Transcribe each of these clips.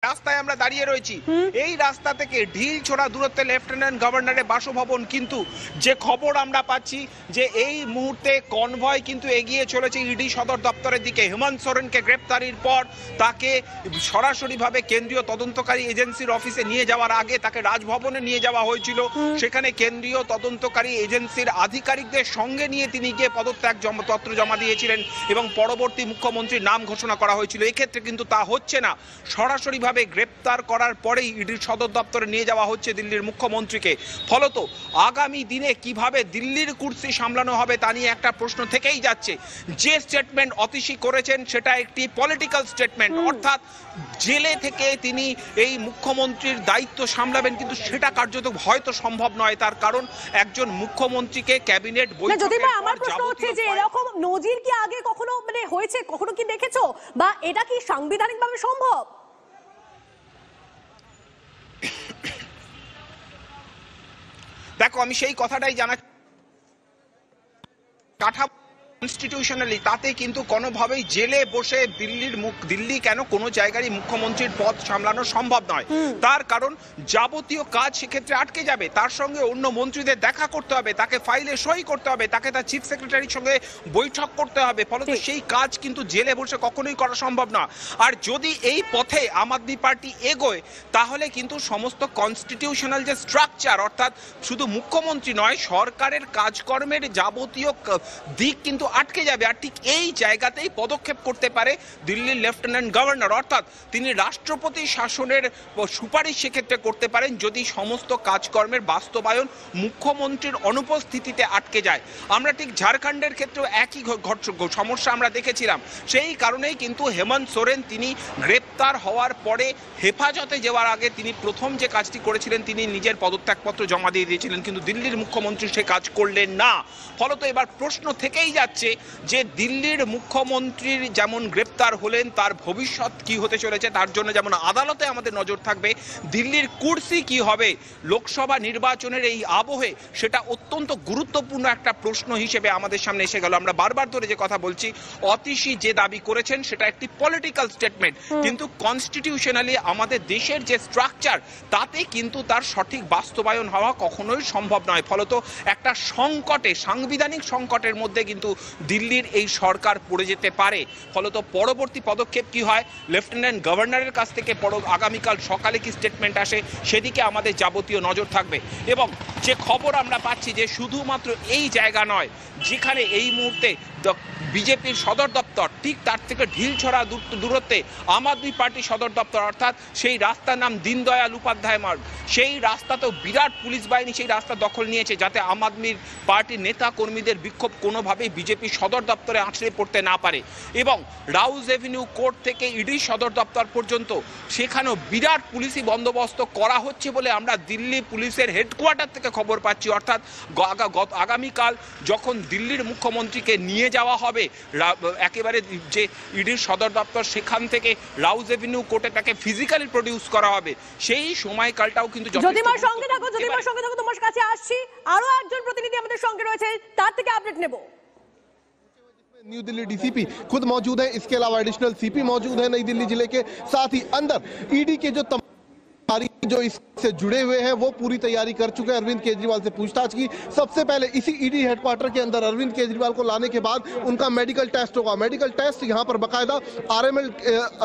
রাস্তায় আমরা দাঁড়িয়ে রয়েছি। এই রাস্তা থেকে ঢিল ছোড়া দূরত্বে লেফটেন্যান্ট গভর্নরের বাসভবন, কিন্তু যে খবর আমরা পাচ্ছি যে এই মুহূর্তে কনভয় কিন্তু এগিয়ে চলেছে ইডি সদর দপ্তরের দিকে। হেমন্ত সোরেনকে গ্রেপ্তারির পর তাকে সরাসরিভাবে কেন্দ্রীয় তদন্তকারী এজেন্সির অফিসে নিয়ে যাওয়ার আগে তাকে রাজভবনে নিয়ে যাওয়া হয়েছিল। সেখানে কেন্দ্রীয় তদন্তকারী এজেন্সির আধিকারিকদের সঙ্গে নিয়ে তিনি গিয়ে পদত্যাগ পত্র জমা দিয়েছিলেন এবং পরবর্তী মুখ্যমন্ত্রীর নাম ঘোষণা করা হয়েছিল। এক্ষেত্রে কিন্তু তা হচ্ছে না। সরাসরি গ্রেপ্তার করার পরেই ইডির সদর দপ্তরে নিয়ে যাওয়া হচ্ছে দিল্লির মুখ্যমন্ত্রীকে। ফলত আগামী দিনে কিভাবে দিল্লির কুর্সি সামলানো হবে তা নিয়ে একটা প্রশ্ন থেকেই যাচ্ছে। যে স্টেটমেন্ট অতীশী করেছেন সেটা একটি পলিটিক্যাল স্টেটমেন্ট, অর্থাৎ জেলে থেকে তিনি এই মুখ্যমন্ত্রীর দায়িত্ব সামলাবেন, কিন্তু সেটা কার্যত হয়তো সম্ভব নয়। তার কারণ একজন মুখ্যমন্ত্রীকে ক্যাবিনেট বৈঠকে আমার প্রশ্ন হচ্ছে যে এরকম নজির কি আগে কখনো হয়েছে, কখনো কি দেখেছো, বা এটা কি সাংবিধানিকভাবে সম্ভব? দেখো, আমি সেই কথাটাই জানাচ্ছি। কাঠামো কনস্টিটিউশনালি তাতে কিন্তু কোনোভাবেই জেলে বসে দিল্লি কেন কোনো জায়গারই মুখ্যমন্ত্রীর পদ সামলানো সম্ভব নয়। তার কারণ যাবতীয় কাজ সেক্ষেত্রে আটকে যাবে। তার সঙ্গে অন্য মন্ত্রীদের দেখা করতে হবে, তাকে ফাইলে সই করতে হবে, তাকে তার চিফ সেক্রেটারির সঙ্গে বৈঠক করতে হবে। ফলত সেই কাজ কিন্তু জেলে বসে কখনোই করা সম্ভব না। আর যদি এই পথে আম আদমি পার্টি এগোয় তাহলে কিন্তু সমস্ত কনস্টিটিউশনাল যে স্ট্রাকচার, অর্থাৎ শুধু মুখ্যমন্ত্রী নয়, সরকারের কাজকর্মের যাবতীয় দিক কিন্তু আটকে যাবে। আর ঠিক এই জায়গাতেই পদক্ষেপ করতে পারে দিল্লির লেফটেন্যান্ট গভর্নর, অর্থাৎ তিনি রাষ্ট্রপতি শাসনের সুপারিশ সেক্ষেত্রে করতে পারেন যদি সমস্ত কাজকর্মের বাস্তবায়ন মুখ্যমন্ত্রীর অনুপস্থিতিতে আটকে যায়। আমরা ঠিক ঝাড়খণ্ডের ক্ষেত্রেও একই সমস্যা আমরা দেখেছিলাম। সেই কারণেই কিন্তু হেমন্ত সোরেন তিনি গ্রেপ্তার হওয়ার পরে হেফাজতে যাওয়ার আগে তিনি প্রথম যে কাজটি করেছিলেন তিনি নিজের পদত্যাগপত্র জমা দিয়ে দিয়েছিলেন, কিন্তু দিল্লির মুখ্যমন্ত্রী সে কাজ করলেন না। ফলত এবার প্রশ্ন থেকেই যাচ্ছে যে দিল্লির মুখ্যমন্ত্রীর যেমন গ্রেপ্তার হলেন তার ভবিষ্যৎ কি হতে চলেছে, তার জন্য যেমন আদালতে আমাদের নজর থাকবে, দিল্লির কুর্সি কি হবে লোকসভা নির্বাচনের এই আবহে, সেটা অত্যন্ত গুরুত্বপূর্ণ একটা প্রশ্ন হিসেবে আমাদের সামনে এসে গেল। আমরা বারবার ধরে যে কথা বলছি, অতীশী যে দাবি করেছেন সেটা একটি পলিটিক্যাল স্টেটমেন্ট, কিন্তু কনস্টিটিউশনালি আমাদের দেশের যে স্ট্রাকচার তাতে কিন্তু তার সঠিক বাস্তবায়ন হওয়া কখনোই সম্ভব নয়। ফলত একটা সংকটে, সাংবিধানিক সংকটের মধ্যে কিন্তু দিল্লির এই সরকার পড়ে যেতে পারে। ফলত পরবর্তী পদক্ষেপ কি হয়, লেফটেন্যান্ট গভর্নরের কাছ থেকে আগামীকাল সকালে কি স্টেটমেন্ট আসে সেদিকে আমাদের যাবতীয় নজর থাকবে। এবং যে খবর আমরা পাচ্ছি যে শুধুমাত্র এই জায়গা নয়, যেখানে এই মুহূর্তে বিজেপির সদর দপ্তর, ঠিক তার থেকে ঢিল ছড়া দূরত্বে আম আদমি পার্টি সদর দপ্তর, অর্থাৎ সেই রাস্তার নাম দীনদয়াল উপাধ্যায় মার্গ, সেই রাস্তাতেও বিরাট পুলিশ বাহিনী সেই রাস্তা দখল নিয়েছে যাতে আম আদমি পার্টির নেতা কর্মীদের বিক্ষোভ কোনোভাবেই বিজেপি সদর দপ্তরে আঁচড়ে পড়তে না পারে। এবং রাউজ এভিনিউ কোর্ট থেকে ইডি সদর দপ্তর পর্যন্ত সেখানেও বিরাট পুলিশি বন্দোবস্ত করা হচ্ছে বলে আমরা দিল্লি পুলিশের হেডকোয়ার্টার থেকে খবর পাচ্ছি। অর্থাৎ আগামীকাল যখন দিল্লির মুখ্যমন্ত্রীকে নিয়ে যাওয়া হবে একেবারে যে ইডির সদর দপ্তর, সেখান থেকে রাউজ এভিনিউ কোর্টে তাকে ফিজিক্যালি প্রডিউস করা হবে, সেই সময়কালটাও কিন্তু যদিমার সঙ্গে থাকো তোমার কাছে আসছি। আরো একজন প্রতিনিধি আমাদের সঙ্গে রয়েছে, তার থেকে আপডেট নেব। न्यू दिल्ली डीसीपी खुद मौजूद है, इसके अलावा एडिशनल सीपी मौजूद है नई दिल्ली जिले के, साथ ही अंदर ईडी के जो इससे जुड़े हुए हैं वो पूरी तैयारी कर चुके हैं अरविंद केजरीवाल से पूछताछ की। सबसे पहले इसी ईडी हेडक्वार्टर के अंदर अरविंद केजरीवाल को लाने के बाद उनका मेडिकल टेस्ट होगा। मेडिकल टेस्ट यहां पर बकायदा आरएमएल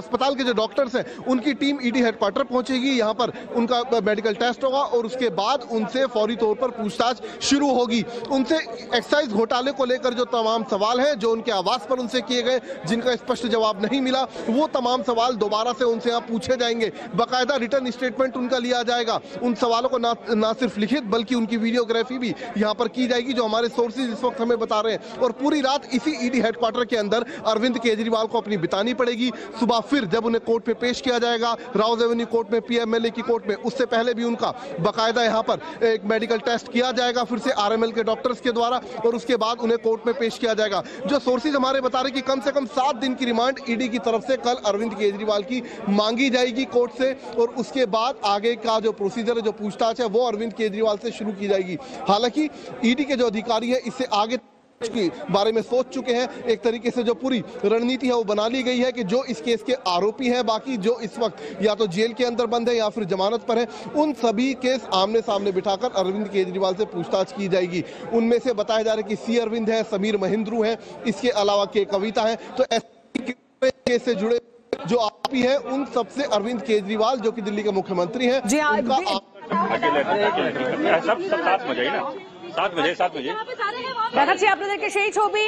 अस्पताल के जो डॉक्टर्स हैं उनकी टीम ईडी हेडक्वार्टर पहुंचेगी, यहां पर उनका मेडिकल टेस्ट होगा और उसके बाद उनसे फौरी तौर पर पूछताछ शुरू होगी। उनसे एक्साइज घोटाले को लेकर जो तमाम सवाल हैं जो उनके आवास पर उनसे किए गए, जिनका स्पष्ट जवाब नहीं मिला, वो तमाम सवाल दोबारा से उनसे यहां पूछे जाएंगे। बकायदा रिटर्न स्टेटमेंट उनका लिया जाएगा। उन सवालों को ना सिर्फ लिखित बल्कि उनकी वीडियोग्राफी भी यहां पर की जाएगी, जो हमारे सोर्सेज इस वक्त हमें बता रहे हैं। और पूरी रात इसी ईडी हेडक्वार्टर के अंदर अरविंद केजरीवाल को अपनी बितानी पड़ेगी। सुबह फिर जब उन्हें कोर्ट में पेश किया जाएगा, राउज एवेन्यू कोर्ट में, पीएमएलए की कोर्ट में, उससे पहले भी उनका बकायदा यहां पर एक मेडिकल टेस्ट किया जाएगा फिर से आरएमएल के डॉक्टर्स के द्वारा, और उसके बाद उन्हें कोर्ट में पेश किया जाएगा। जो सोर्सेज हमारे बता रहे कि कम से कम 7 दिन की रिमांड ईडी की तरफ से कल अरविंद केजरीवाल की मांगी जाएगी कोर्ट से, और उसके बाद आगे का जो प्रोसीजर है, जो पूछताछ है, वो अरविंद केजरीवाल से शुरू की जाएगी। हालांकि ईडी के जो अधिकारी है इससे आगे के बारे में सोच चुके हैं। एक तरीके से जो पूरी रणनीति है वो बना ली गई है कि जो इस केस के आरोपी हैं, बाकी जो इस वक्त या तो जेल के अंदर बंद है या फिर जमानत पर है, उन सभी केस आमने सामने बिठाकर अरविंद केजरीवाल से पूछताछ की जाएगी। उनमें से बताया जा रहा है कि सी अरविंद है, समीर महिंद्रू है, इसके अलावा के कविता है। तो ऐसे केस से जुड़े जो आरोपी हैं उन सबसे अरविंद केजरीवाल जो कि दिल्ली के मुख्यमंत्री हैं, দেখাচ্ছি আপনাদেরকে সেই ছবি।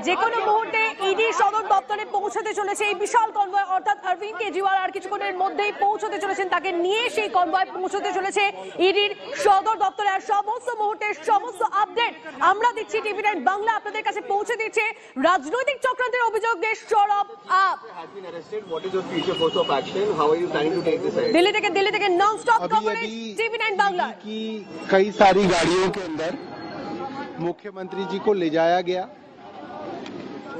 যে কোনো মুহূর্তে ইডি সদর দপ্তরে পৌঁছতে চলেছে এই বিশাল কনভয়, অর্থাৎ অরবিন্দ কেজরিওয়াল আর কিছুক্ষণের মধ্যেই পৌঁছতে চলেছেন, তাকে নিয়ে সেই কনভয় পৌঁছতে চলেছে ইডির সদর দপ্তরে। আর সমস্ত মুহূর্তের সমস্ত আপডেট আমরা দিচ্ছি টিভি9 বাংলা আপনাদের কাছে পৌঁছে দিচ্ছে। রাজনৈতিক চক্রান্তের অভিযোগে সরব আপ। দিল্লি থেকে নন স্টপ কভারেজ টিভি9 বাংলা। की कई सारी गाड़ियों के अंदर मुख्यमंत्री जी को ले जाया गया।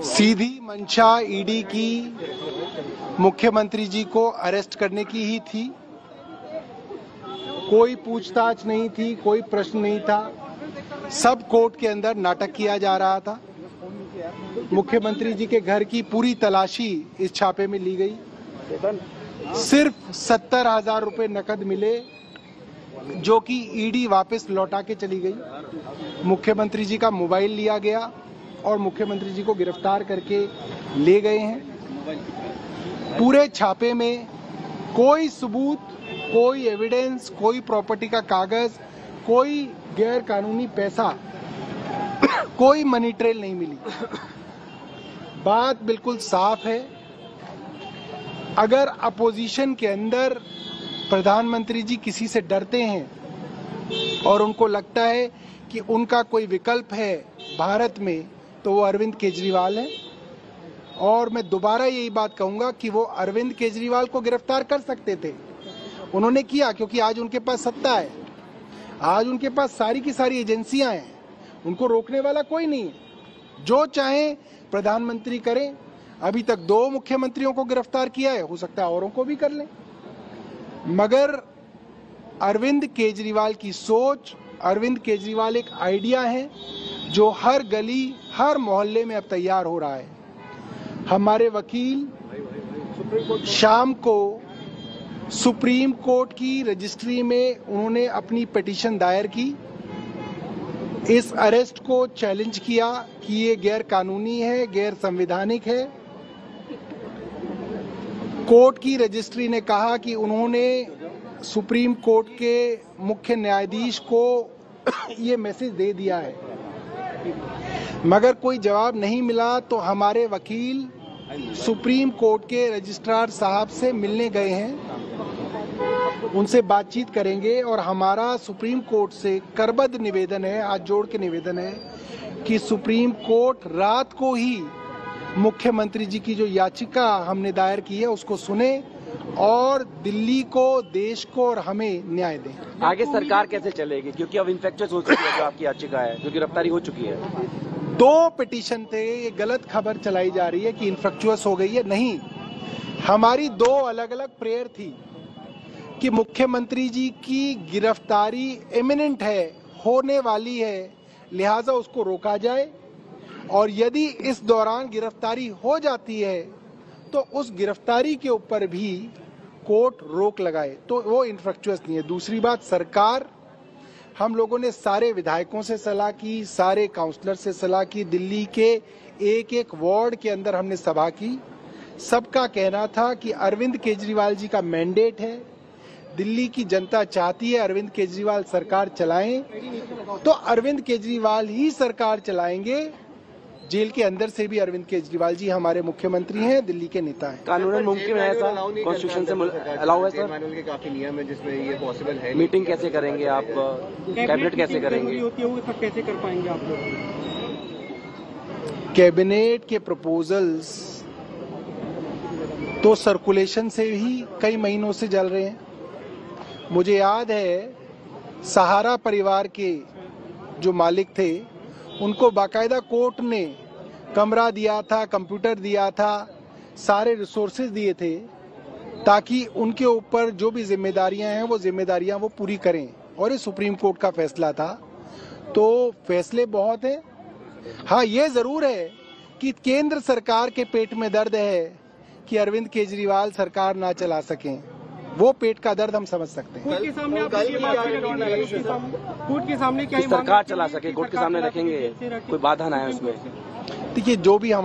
सीधी मंशा ईडी की मुख्यमंत्री जी को अरेस्ट करने की ही थी। कोई पूछताछ नहीं थी, कोई प्रश्न नहीं था। सब कोर्ट के अंदर नाटक किया जा रहा था। मुख्यमंत्री जी के घर की पूरी तलाशी इस छापे में ली गई। सिर्फ 70,000 रुपए नकद मिले जो कि ईडी वापस लौटा के चली गई। मुख्यमंत्री जी का मोबाइल लिया गया और मुख्यमंत्री जी को गिरफ्तार करके ले गए हैं। पूरे छापे में कोई सबूत, कोई एविडेंस, कोई प्रॉपर्टी का कागज, कोई गैर कानूनी पैसा, कोई मनी ट्रेल नहीं मिली। बात बिल्कुल साफ है। अगर अपोजिशन के अंदर प्रधानमंत्री जी किसी से डरते हैं और उनको लगता है कि उनका कोई विकल्प है भारत में, तो वो अरविंद केजरीवाल है। और मैं दोबारा यही बात कहूंगा कि वो अरविंद केजरीवाल को गिरफ्तार कर सकते थे। उन्होंने किया क्योंकि आज उनके पास सत्ता है, आज उनके पास सारी की सारी एजेंसियां हैं, उनको रोकने वाला कोई नहीं है। जो चाहे प्रधानमंत्री करें। अभी तक 2 मुख्यमंत्रियों को गिरफ्तार किया है, हो सकता है औरों को भी कर लें। मगर अरविंद केजरीवाल की सोच, अरविंद केजरीवाल एक आइडिया है जो हर गली, हर मोहल्ले में अब तैयार हो रहा है। हमारे वकील शाम को सुप्रीम कोर्ट की रजिस्ट्री में उन्होंने अपनी पिटीशन दायर की, इस अरेस्ट को चैलेंज किया कि ये गैर कानूनी है, गैर संवैधानिक है। कोर्ट की रजिस्ट्री ने कहा कि उन्होंने सुप्रीम कोर्ट के मुख्य न्यायाधीश को ये मैसेज दे दिया है, मगर कोई जवाब नहीं मिला। तो हमारे वकील सुप्रीम कोर्ट के रजिस्ट्रार साहब से मिलने गए हैं, उनसे बातचीत करेंगे। और हमारा सुप्रीम कोर्ट से करबद्ध निवेदन है, हाथ जोड़ के निवेदन है कि सुप्रीम कोर्ट रात को ही मुख्यमंत्री जी की जो याचिका हमने दायर की है उसको सुने और दिल्ली को, देश को और हमें न्याय दें। आगे सरकार कैसे चलेगी, क्योंकि अब इन्फेक्शस हो चुकी है जो आपकी याचिका है, जो गिरफ्तारी हो चुकी है। 2 पिटीशन थे, ये गलत खबर चलाई जा रही है कि इन्फेक्चुअस हो गई है। नहीं, हमारी 2 अलग अलग प्रेयर थी कि मुख्यमंत्री जी की गिरफ्तारी इमिनेंट है, होने वाली है, लिहाजा उसको रोका जाए। और यदि इस दौरान गिरफ्तारी हो जाती है तो उस गिरफ्तारी के ऊपर भी कोर्ट रोक लगाए, तो वो इन्फेक्चुअस नहीं है। दूसरी बात, सरकार, हम लोगों ने सारे विधायकों से सलाह की, सारे काउंसलर से सलाह की, दिल्ली के एक वार्ड के अंदर हमने सभा की। सबका कहना था कि अरविंद केजरीवाल जी का मैंडेट है, दिल्ली की जनता चाहती है अरविंद केजरीवाल सरकार चलाएं, तो अरविंद केजरीवाल ही सरकार चलाएंगे। जेल के अंदर से भी अरविंद केजरीवाल जी हमारे मुख्यमंत्री हैं, दिल्ली के नेता हैं। कानूनन मुमकिन है सर, कॉन्स्टिट्यूशन से अलाउ है सर? मैनुअल के काफी नियम है जिसमें ये पॉसिबल है। मीटिंग कैसे करेंगे आप, कैबिनेट कैसे करेंगे? कैसे कर पाएंगे आप लोग? कैबिनेट के प्रपोजल्स तो सर्कुलेशन से ही कई महीनों से चल रहे हैं। मुझे याद है सहारा परिवार के जो मालिक थे उनको बाकायदा कोर्ट ने कमरा दिया था, कंप्यूटर दिया था, सारे रिसोर्सेज दिए थे ताकि उनके ऊपर जो भी जिम्मेदारियां हैं वो जिम्मेदारियां वो पूरी करें। और ये सुप्रीम कोर्ट का फैसला था। तो फैसले बहुत हैं, हाँ, ये जरूर है कि केंद्र सरकार के पेट में दर्द है कि अरविंद केजरीवाल सरकार ना चला सकें। वो पेट का दर्द हम समझ सकते हैं। कोर्ट के सामने आप ये बात करेंगे, कोर्ट के सामने क्या सरकार चला सके, कोर्ट के सामने रखेंगे, कोई बाधा ना है उसमें। देखिए, जो भी हमारे